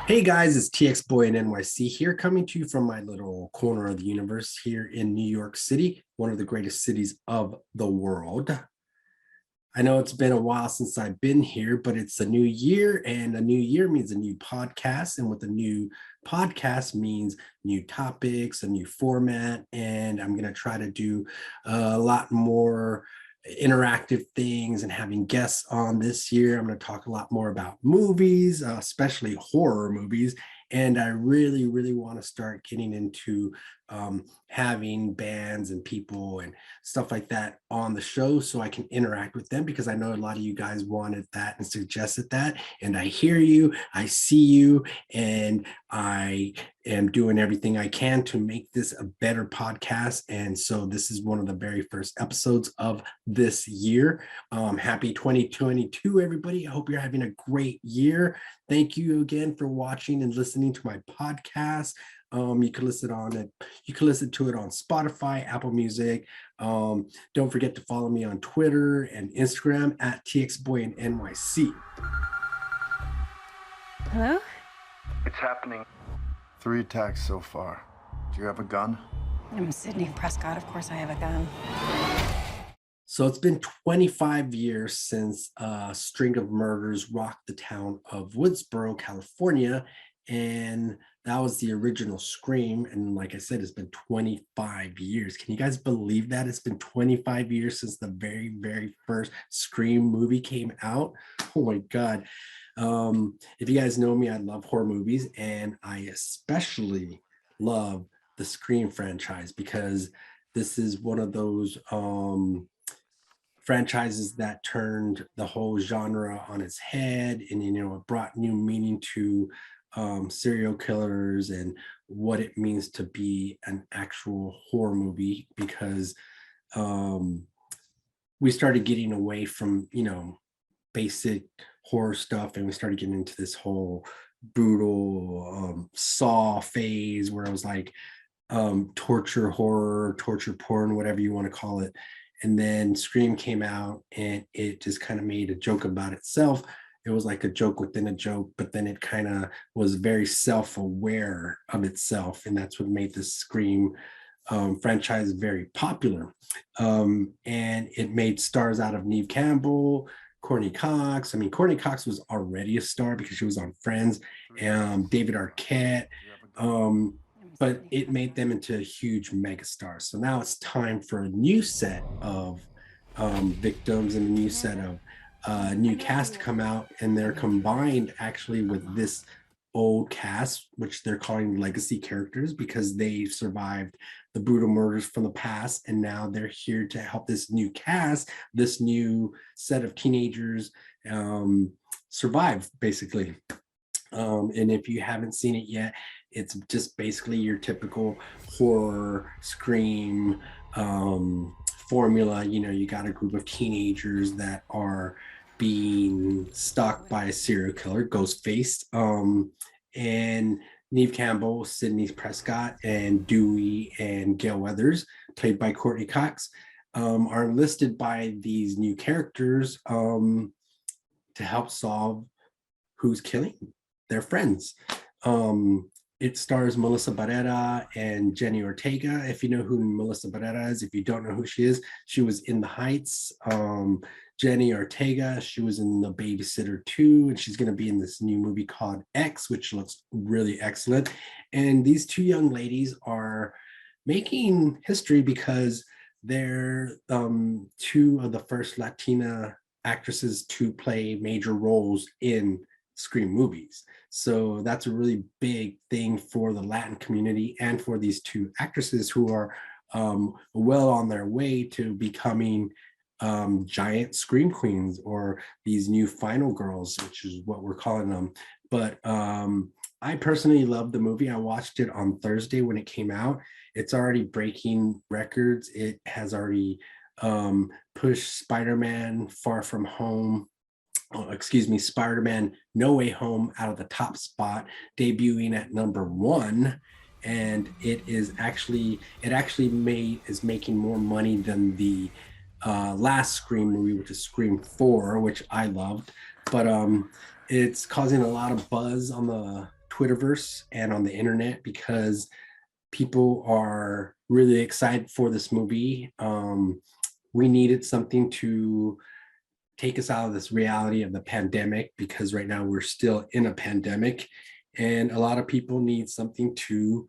Hey guys, it's Txboyinnyc here, coming to you from my little corner of the universe here in New York City, one of the greatest cities of the world. I know it's been a while since I've been here, but it's a new year, and a new year means a new podcast. And with a new podcast means new topics, a new format, and I'm going to try to do a lot more interactive things and having guests on this year. I'm going to talk a lot more about movies, especially horror movies. And I really, really want to start getting into having bands and people and stuff like that on the show so I can interact with them, because I know a lot of you guys wanted that and suggested that. And I hear you, I see you, and I am doing everything I can to make this a better podcast. And so this is one of the very first episodes of this year. Happy 2022, everybody. I hope you're having a great year. Thank you again for watching and listening to my podcast. You can listen to it on Spotify, Apple Music. Don't forget to follow me on Twitter and Instagram at Txboyinnyc. Hello? It's happening. 3 attacks so far. Do you have a gun? I'm Sydney Prescott. Of course I have a gun. So it's been 25 years since a string of murders rocked the town of Woodsboro, California. And that was the original Scream. And like I said, it's been 25 years. Can you guys believe that? It's been 25 years since the very, very first Scream movie came out. Oh my God. If you guys know me, I love horror movies, and I especially love the Scream franchise, because this is one of those franchises that turned the whole genre on its head, and it brought new meaning to serial killers and what it means to be an actual horror movie, because we started getting away from basic horror stuff, and we started getting into this whole brutal Saw phase, where it was like torture horror, torture porn, whatever you want to call it. And then Scream came out, and it just kind of made a joke about itself. It was like a joke within a joke, but then it kind of was very self-aware of itself, and that's what made the Scream franchise very popular. And it made stars out of Neve Campbell, Courtney Cox. I mean, Courtney Cox was already a star because she was on Friends, David Arquette, but it made them into huge megastars. So now it's time for a new set of victims and a new set of new cast to come out, and they're combined actually with this old cast, which they're calling legacy characters, because they survived the brutal murders from the past, and now they're here to help this new cast, this new set of teenagers survive, basically. And if you haven't seen it yet, it's just basically your typical horror Scream formula. You got a group of teenagers that are being stalked by a serial killer, Ghostface, and Neve Campbell, Sydney Prescott, and Dewey and Gail Weathers, played by Courtney Cox, are enlisted by these new characters to help solve who's killing their friends. It stars Melissa Barrera and Jenny Ortega. If you know who Melissa Barrera is, if you don't know who she is, she was in The Heights. Jenny Ortega, she was in The Babysitter 2, and she's going to be in this new movie called X, which looks really excellent. And these two young ladies are making history because they're two of the first Latina actresses to play major roles in Scream movies. So that's a really big thing for the Latin community and for these two actresses who are well on their way to becoming giant Scream queens, or these new final girls, which is what we're calling them. But I personally love the movie. I watched it on Thursday when it came out. It's already breaking records. It has already pushed Spider-Man Spider-Man No Way Home out of the top spot, debuting at #1. And is making more money than the last Scream movie, which is Scream 4, which I loved. But it's causing a lot of buzz on the Twitterverse and on the internet because people are really excited for this movie. We needed something to take us out of this reality of the pandemic because right now we're still in a pandemic, and a lot of people need something to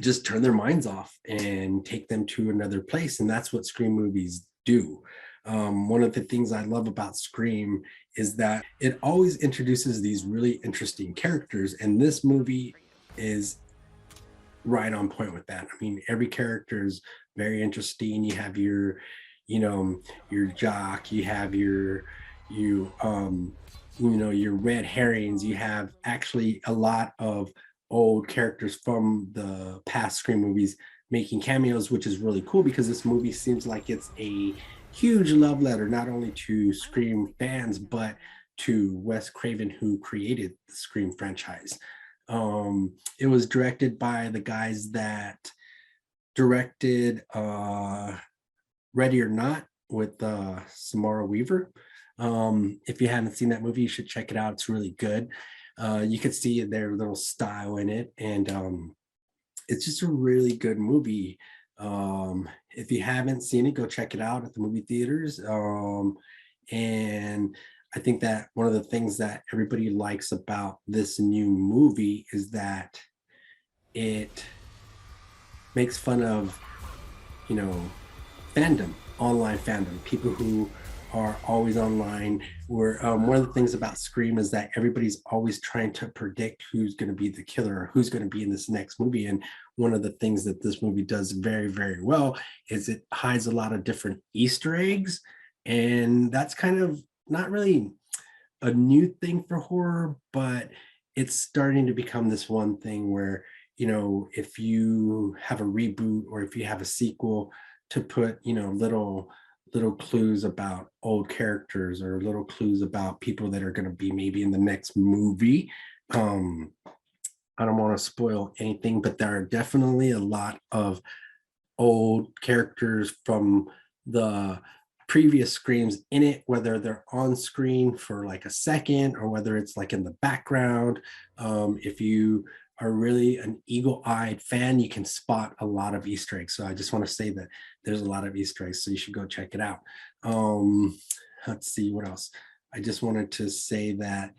just turn their minds off and take them to another place. And that's what Scream movies do. One of the things I love about Scream is that it always introduces these really interesting characters. And this movie is right on point with that. I mean, every character is very interesting. You have your, your jock, you have your red herrings. You have actually a lot of old characters from the past Scream movies making cameos, which is really cool because this movie seems like it's a huge love letter, not only to Scream fans, but to Wes Craven, who created the Scream franchise. It was directed by the guys that directed Ready or Not with Samara Weaver. If you haven't seen that movie, you should check it out. It's really good. You could see their little style in it, and it's just a really good movie. If you haven't seen it, go check it out at the movie theaters. And I think that one of the things that everybody likes about this new movie is that it makes fun of, fandom, online fandom, people who are always online. Where one of the things about Scream is that everybody's always trying to predict who's going to be the killer or who's going to be in this next movie. And one of the things that this movie does very, very well is it hides a lot of different Easter eggs. And that's kind of not really a new thing for horror, but it's starting to become this one thing where, if you have a reboot or if you have a sequel, to put, little clues about old characters or little clues about people that are going to be maybe in the next movie. I don't want to spoil anything, but there are definitely a lot of old characters from the previous Screams in it, whether they're on screen for like a second or whether it's like in the background. If you are really an eagle-eyed fan, you can spot a lot of Easter eggs. So I just want to say that there's a lot of Easter eggs, so you should go check it out. Let's see what else. I just wanted to say that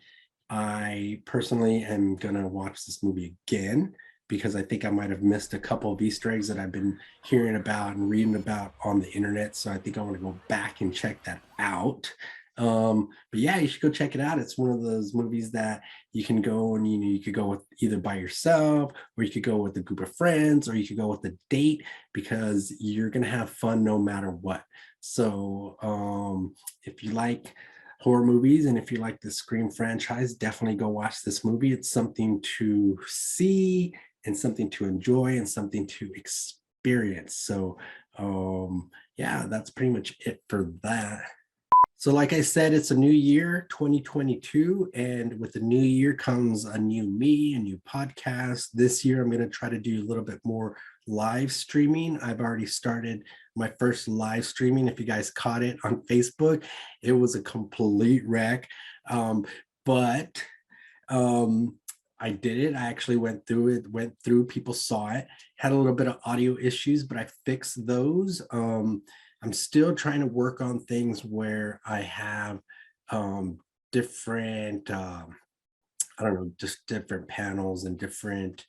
I personally am gonna watch this movie again because I think I might have missed a couple of Easter eggs that I've been hearing about and reading about on the internet. So I think I want to go back and check that out. But yeah, you should go check it out. It's one of those movies that you can go and you could go with either by yourself, or you could go with a group of friends, or you could go with a date, because you're gonna have fun no matter what. So if you like horror movies and if you like the Scream franchise, definitely go watch this movie. It's something to see and something to enjoy and something to experience. So yeah, that's pretty much it for that. So like I said, it's a new year, 2022, and with the new year comes a new me, a new podcast. This year, I'm going to try to do a little bit more live streaming. I've already started my first live streaming. If you guys caught it on Facebook, it was a complete wreck. But I did it. I actually went through, people saw it, had a little bit of audio issues, but I fixed those. I'm still trying to work on things where I have different, I don't know, just different panels and different,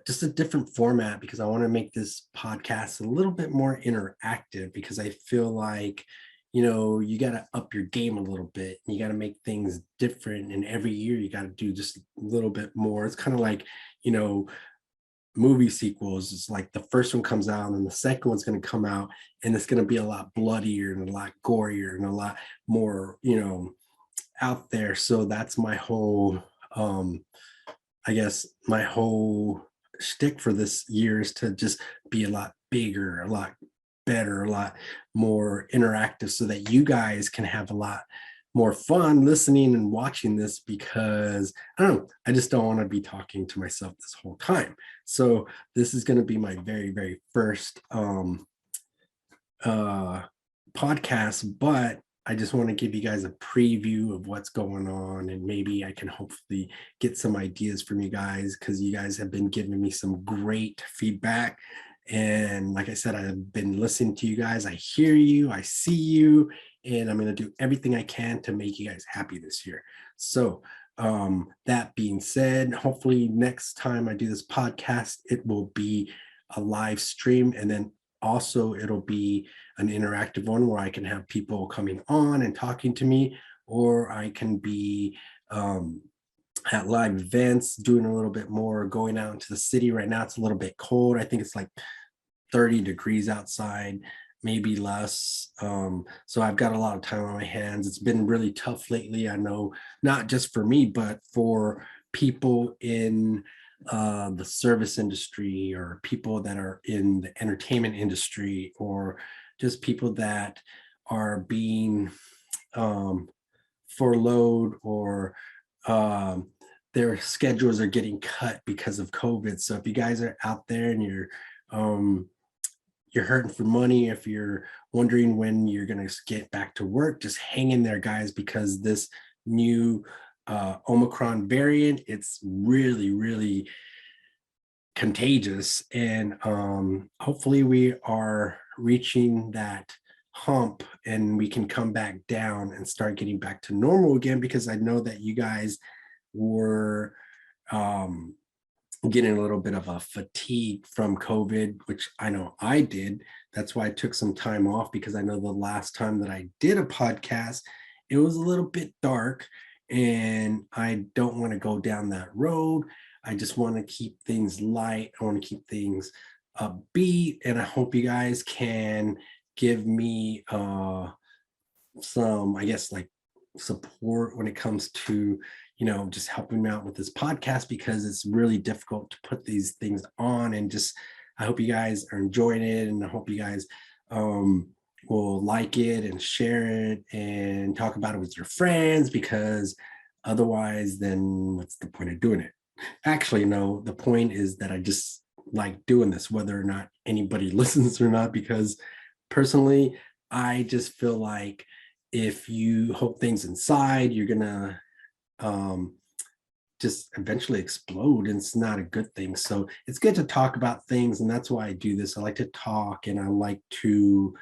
just a different format, because I want to make this podcast a little bit more interactive, because I feel like, you got to up your game a little bit. You got to make things different. And every year you got to do just a little bit more. It's kind of like, movie sequels. It's like the first one comes out and the second one's going to come out, and it's going to be a lot bloodier and a lot gorier and a lot more, out there. So that's my whole, I guess my whole shtick for this year is to just be a lot bigger, a lot better, a lot more interactive, so that you guys can have a lot more fun listening and watching this, because I don't know, I just don't want to be talking to myself this whole time. So this is going to be my very, very first podcast, but I just want to give you guys a preview of what's going on, and maybe I can hopefully get some ideas from you guys, because you guys have been giving me some great feedback. And like I said, I've been listening to you guys. I hear you, I see you, and I'm going to do everything I can to make you guys happy this year. So that being said, hopefully next time I do this podcast, it will be a live stream, and then also it'll be an interactive one where I can have people coming on and talking to me, or I can be at live events doing a little bit more, going out into the city. Right now it's a little bit cold. I think it's like 30 degrees outside, maybe less. So I've got a lot of time on my hands. It's been really tough lately. I know, not just for me, but for people in the service industry, or people that are in the entertainment industry, or just people that are being furloughed, or their schedules are getting cut because of COVID. So if you guys are out there and you're hurting for money, if you're wondering when you're going to get back to work, just hang in there, guys, because this new Omicron variant, it's really, really contagious. And hopefully we are reaching that hump and we can come back down and start getting back to normal again, because I know that you guys were getting a little bit of a fatigue from COVID, which I know I did. That's why I took some time off, because I know the last time that I did a podcast, it was a little bit dark, and I don't want to go down that road. I just want to keep things light. I want to keep things upbeat, and I hope you guys can give me some, I guess, like support when it comes to, just helping me out with this podcast, because it's really difficult to put these things on. And just, I hope you guys are enjoying it, and I hope you guys will like it and share it and talk about it with your friends, because otherwise, then what's the point of doing it? Actually, no, the point is that I just like doing this, whether or not anybody listens or not, because personally, I just feel like if you hold things inside, you're gonna just eventually explode, and it's not a good thing. So it's good to talk about things, and that's why I do this. I like to talk, and I like to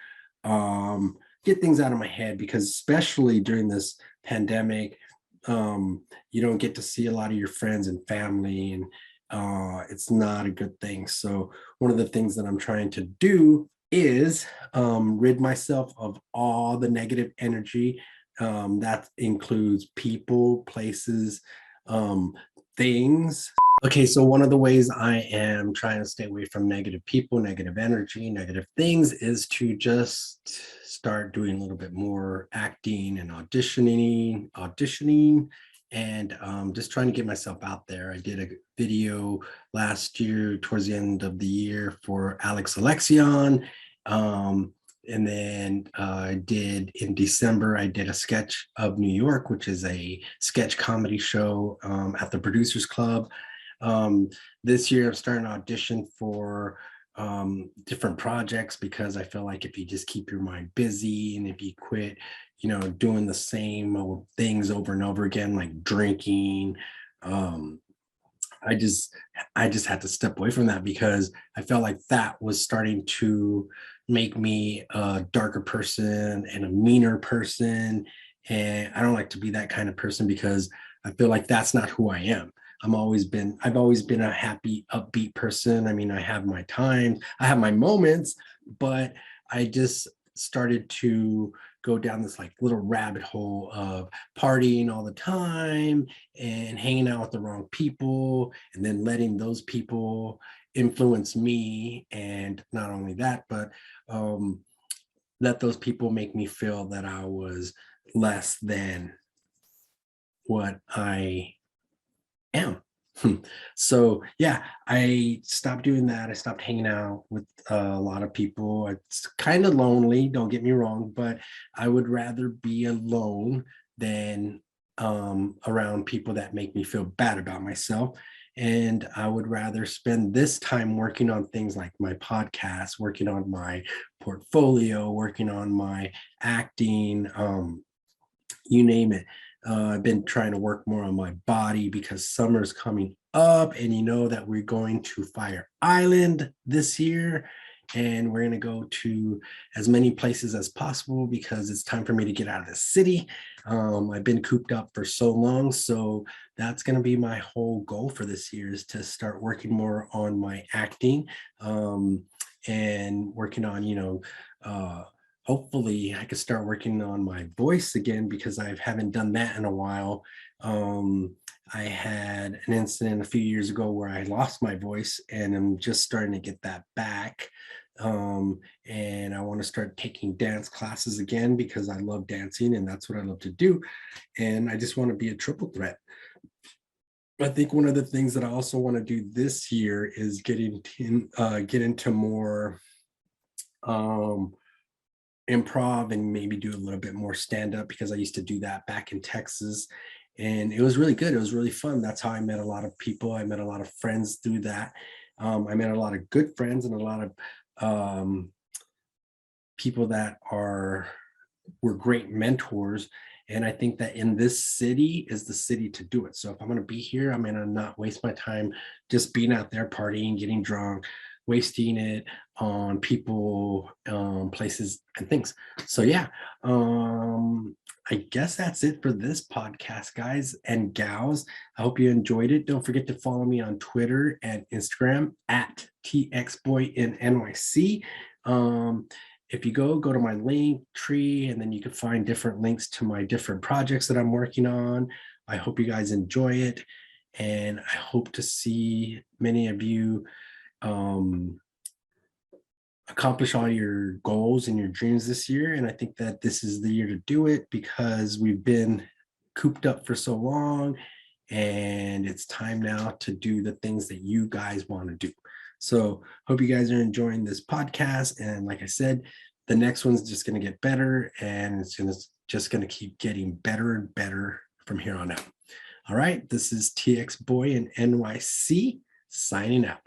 get things out of my head, because especially during this pandemic, you don't get to see a lot of your friends and family, and it's not a good thing. So one of the things that I'm trying to do is rid myself of all the negative energy. That includes people, places, things. Okay, so one of the ways I am trying to stay away from negative people, negative energy, negative things, is to just start doing a little bit more acting and auditioning, and just trying to get myself out there. I did a video last year, towards the end of the year, for Alex Alexion. And then I did in December, I did a sketch of New York, which is a sketch comedy show at the Producers Club. This year, I'm starting to audition for different projects, because I feel like if you just keep your mind busy, and if you quit, doing the same old things over and over again, like drinking, I just had to step away from that, because I felt like that was starting to make me a darker person and a meaner person. And I don't like to be that kind of person, because I feel like that's not who I am. I've always been a happy, upbeat person. I mean, I have my times, I have my moments, but I just started to go down this like little rabbit hole of partying all the time and hanging out with the wrong people, and then letting those people influence me. And not only that, but let those people make me feel that I was less than what I am. So yeah, I stopped doing that. I stopped hanging out with a lot of people. It's kind of lonely, don't get me wrong, but I would rather be alone than around people that make me feel bad about myself. And I would rather spend this time working on things like my podcast, working on my portfolio, working on my acting, you name it. I've been trying to work more on my body because summer's coming up, and you know that we're going to Fire Island this year, and we're going to go to as many places as possible because it's time for me to get out of the city. I've been cooped up for so long, so that's going to be my whole goal for this year, is to start working more on my acting, and working on, hopefully I could start working on my voice again, because I haven't done that in a while. I had an incident a few years ago where I lost my voice, and I'm just starting to get that back. And I want to start taking dance classes again because I love dancing and that's what I love to do. And I just want to be a triple threat. I think one of the things that I also want to do this year is get into more improv, and maybe do a little bit more stand-up, because I used to do that back in Texas, and it was really good. It was really fun. That's how I met a lot of people. I met a lot of friends through that. I met a lot of good friends and a lot of people that were great mentors. And I think that in this city is the city to do it. So if I'm going to be here, I'm going to not waste my time just being out there partying, getting drunk, wasting it on people, places and things. So yeah, I guess that's it for this podcast, guys and gals. I hope you enjoyed it. Don't forget to follow me on Twitter and Instagram at Txboyinnyc. If you go to my link tree, and then you can find different links to my different projects that I'm working on. I hope you guys enjoy it, and I hope to see many of you accomplish all your goals and your dreams this year. And I think that this is the year to do it, because we've been cooped up for so long, and it's time now to do the things that you guys want to do. So hope you guys are enjoying this podcast. And like I said, the next one's just going to get better, and it's just going to keep getting better and better from here on out. All right, this is Txboyinnyc signing out.